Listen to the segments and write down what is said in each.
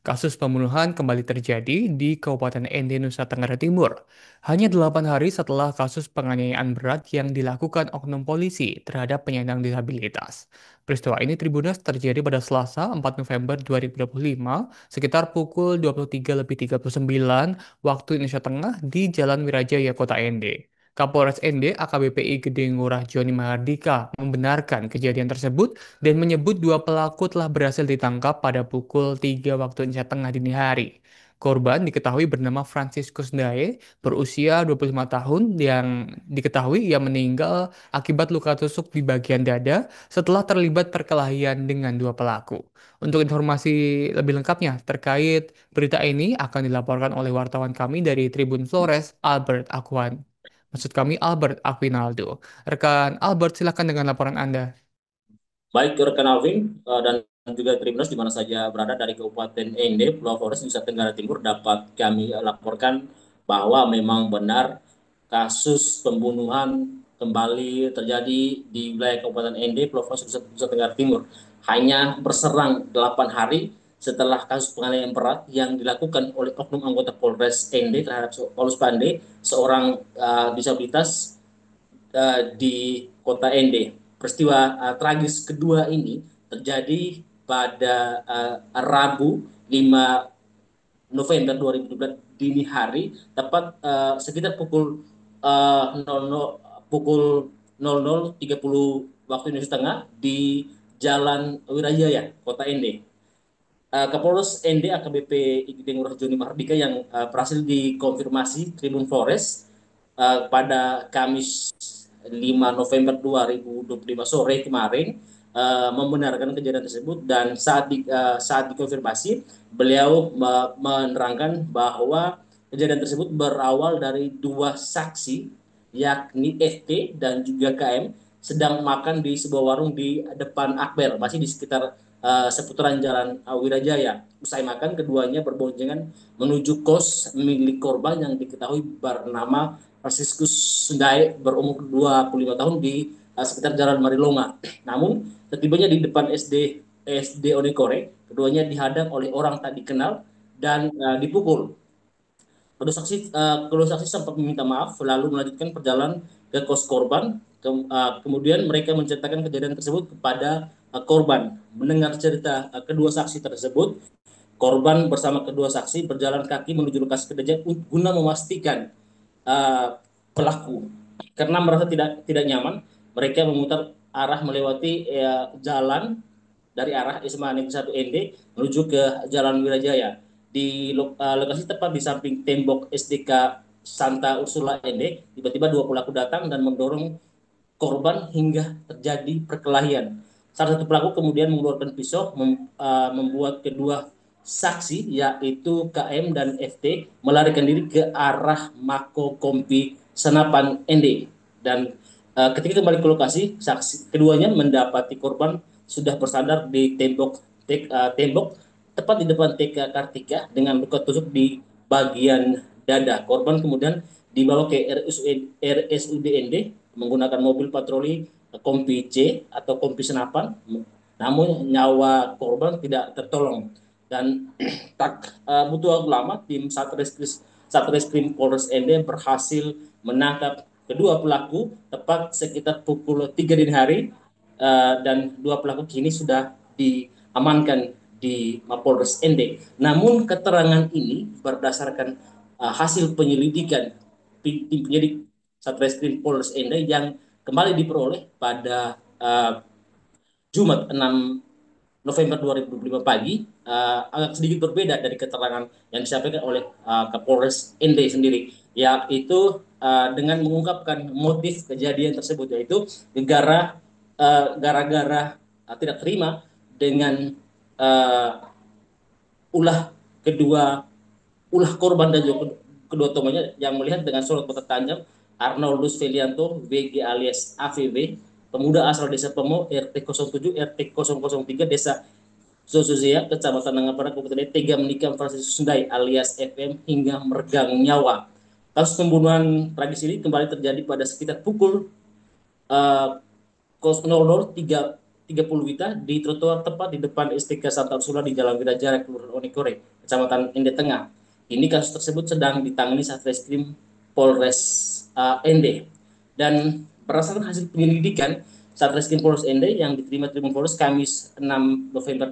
Kasus pembunuhan kembali terjadi di Kabupaten Ende, Nusa Tenggara Timur. Hanya 8 hari setelah kasus penganiayaan berat yang dilakukan oknum polisi terhadap penyandang disabilitas. Peristiwa ini Tribunnews terjadi pada Selasa 4 November 2025 sekitar pukul 23.39 waktu Indonesia Tengah di Jalan Wirajaya, Kota Ende. Kapolres Ende AKBP Gede Ngurah Joni Mahardika membenarkan kejadian tersebut dan menyebut dua pelaku telah berhasil ditangkap pada pukul 3 waktu Indonesia Tengah dini hari. Korban diketahui bernama Franciscus Dae, berusia 25 tahun, yang diketahui ia meninggal akibat luka tusuk di bagian dada setelah terlibat perkelahian dengan dua pelaku. Untuk informasi lebih lengkapnya terkait berita ini akan dilaporkan oleh wartawan kami dari Tribun Flores, Albert Akwan. Maksud kami Albert Aquinaldo. Rekan Albert, silakan dengan laporan Anda. Baik rekan Alvin dan juga Tribuners di mana saja berada dari Kabupaten Ende, Pulau Flores, Nusa Tenggara Timur dapat kami laporkan bahwa memang benar kasus pembunuhan kembali terjadi di wilayah Kabupaten Ende, Pulau Flores, Nusa Tenggara Timur. Hanya berserang 8 hari setelah kasus penganiayaan berat yang dilakukan oleh oknum anggota Polres Ende terhadap Paulus Pande, seorang disabilitas di kota Ende. Peristiwa tragis kedua ini terjadi pada Rabu 5 November 2017 dini hari, tepat sekitar pukul 00, pukul 00.30 waktu Indonesia Tengah di Jalan Wirajaya, Kota Ende. Kapolres Ende AKBP Igede Ngurah Joni Mahardika yang berhasil dikonfirmasi Tribun Flores pada Kamis 5 November 2025 sore kemarin membenarkan kejadian tersebut, dan saat dikonfirmasi beliau menerangkan bahwa kejadian tersebut berawal dari dua saksi yakni FT dan juga KM sedang makan di sebuah warung di depan Akbar, masih di sekitar seputaran Jalan Wirajaya. Usai makan, keduanya berboncengan menuju kos milik korban yang diketahui bernama Franciscus Sundai, berumur 25 tahun, di sekitar Jalan Marilonga. Namun, setibanya di depan SD Onekore, keduanya dihadang oleh orang tak dikenal dan dipukul. Kedua saksi sempat meminta maaf, lalu melanjutkan perjalanan ke kos korban. Kemudian mereka menceritakan kejadian tersebut kepada korban. Mendengar cerita kedua saksi tersebut, korban bersama kedua saksi berjalan kaki menuju lokasi kejadian guna memastikan pelaku. Karena merasa tidak nyaman, mereka memutar arah melewati jalan dari arah SMA Negeri 1 ND menuju ke Jalan Wirajaya. Di lokasi tepat di samping tembok SDK Santa Ursula ND, tiba-tiba dua pelaku datang dan mendorong korban hingga terjadi perkelahian. Salah satu pelaku kemudian mengeluarkan pisau, membuat kedua saksi yaitu KM dan FT melarikan diri ke arah Mako Kompi Senapan ND. Dan ketika kembali ke lokasi, saksi keduanya mendapati korban sudah bersandar di tembok tepat di depan TK Kartika dengan luka tusuk di bagian dada. Korban kemudian dibawa ke RSUD ND menggunakan mobil patroli Kompi C atau Kompi Senapan, namun nyawa korban tidak tertolong. Dan tak butuh waktu lama, tim Satreskrim Polres Ende berhasil menangkap kedua pelaku tepat sekitar pukul 3 dini hari, dan dua pelaku kini sudah diamankan di Mapolres Ende. Namun keterangan ini berdasarkan hasil penyelidikan tim penyidik Satreskrim Polres Ende yang kembali diperoleh pada Jumat 6 November 2025 pagi, agak sedikit berbeda dari keterangan yang disampaikan oleh Kapolres Ende sendiri, yaitu dengan mengungkapkan motif kejadian tersebut, yaitu gara-gara tidak terima dengan uh, ulah kedua ulah korban dan juga kedua temannya yang melihat dengan sorot mata tajam Arnoldus Felianto VG alias AVW, pemuda asal desa Pemo RT 07 RT 003 desa Sosuzia Kecamatan Nangapara Kabupaten tega menikam Francis Sundai alias FM hingga meregang nyawa. Kasus pembunuhan tragis ini kembali terjadi pada sekitar pukul 00.30 Wita di trotoar tepat di depan STK Santa Ursula di Jalan Wirajaya, Kelurahan Onekore. Kecamatan Ende Tengah. Ini kasus tersebut sedang ditangani Satreskrim Polres Ende. Dan berdasarkan hasil penyelidikan Satreskrim Polres Ende yang diterima Tribun Polres Kamis 6 November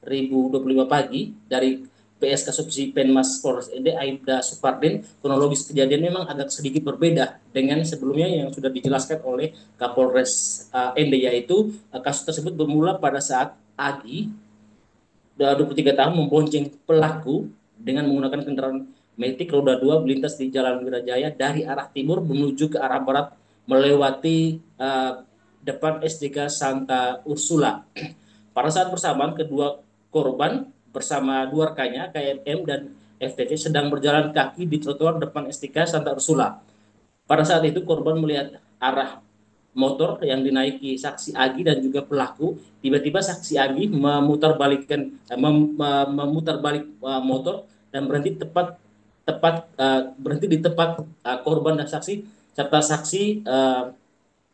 2025 pagi dari PSK Subsidi Penmas Polres Ende Aibda Supardin, kronologis kejadian memang agak sedikit berbeda dengan sebelumnya yang sudah dijelaskan oleh Kapolres Ende, yaitu kasus tersebut bermula pada saat Agi 23 tahun membonceng pelaku dengan menggunakan kendaraan metik roda 2 melintas di Jalan Wirajaya dari arah timur menuju ke arah barat melewati depan SDK Santa Ursula. Pada saat bersamaan kedua korban bersama dua rekannya KMM dan FTV sedang berjalan kaki di trotoar depan SDK Santa Ursula. Pada saat itu korban melihat arah motor yang dinaiki saksi Agi dan juga pelaku. Tiba-tiba saksi Agi memutar balik motor dan berhenti berhenti di tempat korban dan saksi serta saksi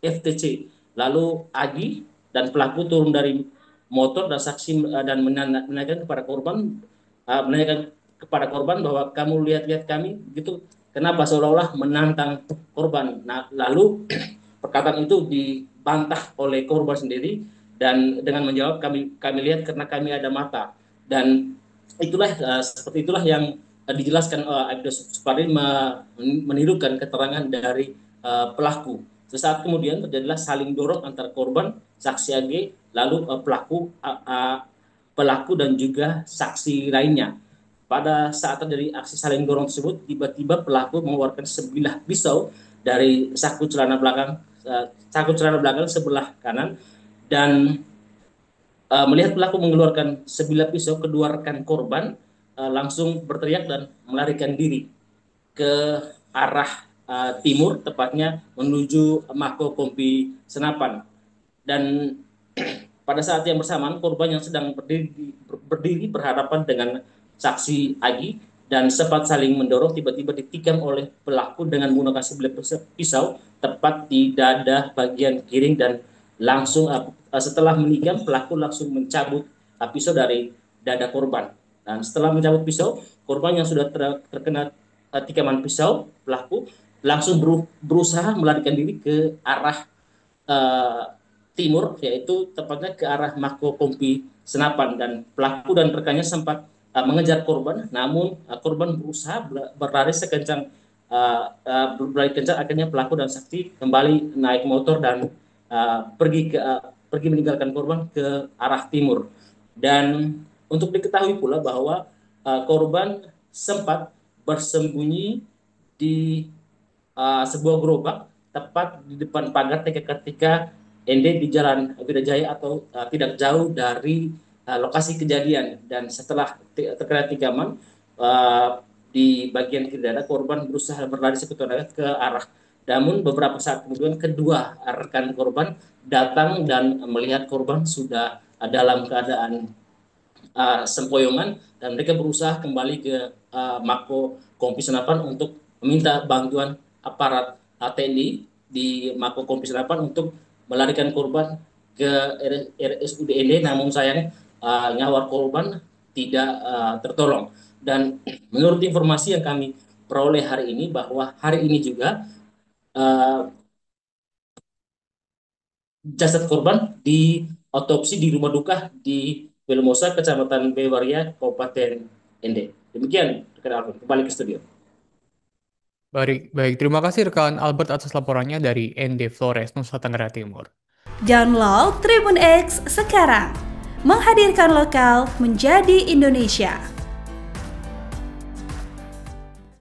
FTC. Lalu Agi dan pelaku turun dari motor dan saksi dan menanyakan kepada korban bahwa kamu lihat-lihat kami gitu, kenapa, seolah-olah menantang korban. Nah, lalu perkataan itu dibantah oleh korban sendiri dan dengan menjawab kami lihat karena kami ada mata. Dan seperti itulah yang dijelaskan Aibda Supardin menirukan keterangan dari pelaku. Sesaat kemudian terjadilah saling dorong antara korban, saksi AG, lalu pelaku dan juga saksi lainnya. Pada saat terjadi aksi saling dorong tersebut, tiba-tiba pelaku mengeluarkan sebilah pisau dari saku celana belakang sebelah kanan dan melihat pelaku mengeluarkan sebilah pisau, kedua rekan korban langsung berteriak dan melarikan diri ke arah timur, tepatnya menuju Mako Kompi Senapan. Dan pada saat yang bersamaan korban yang sedang berdiri berhadapan dengan saksi Agi dan sempat saling mendorong tiba-tiba ditikam oleh pelaku dengan menggunakan sebilah pisau tepat di dada bagian kiri dan langsung setelah menikam pelaku langsung mencabut pisau dari dada korban. Dan setelah mencabut pisau, korban yang sudah terkena tikaman pisau pelaku langsung berusaha melarikan diri ke arah timur, yaitu tepatnya ke arah Mako Kompi Senapan, dan pelaku dan rekannya sempat mengejar korban, namun korban berusaha berlari sekencang akhirnya pelaku dan saksi kembali naik motor dan pergi meninggalkan korban ke arah timur. Dan untuk diketahui pula bahwa korban sempat bersembunyi di sebuah gerobak tepat di depan pagar ketika Ende di Jalan Wirajaya atau tidak jauh dari lokasi kejadian. Dan setelah terkena tikaman di bagian kiri dada, korban berusaha berlari sekutu ke arah. Namun beberapa saat kemudian kedua rekan korban datang dan melihat korban sudah dalam keadaan sempoyongan, dan mereka berusaha kembali ke Mako Kompi Senapan untuk meminta bantuan aparat TNI di Mako Kompi Senapan untuk melarikan korban ke RSUD Ende, namun sayang nyawa korban tidak tertolong. Dan menurut informasi yang kami peroleh hari ini, bahwa hari ini juga jasad korban diotopsi di rumah duka di Belmosa, Kecamatan Bewaria, Kabupaten Ende. Demikian, rekan Alvin. Kembali ke studio. Baik, baik. Terima kasih rekan Albert atas laporannya dari Ende Flores, Nusa Tenggara Timur. Download Tribun X sekarang, menghadirkan lokal menjadi Indonesia.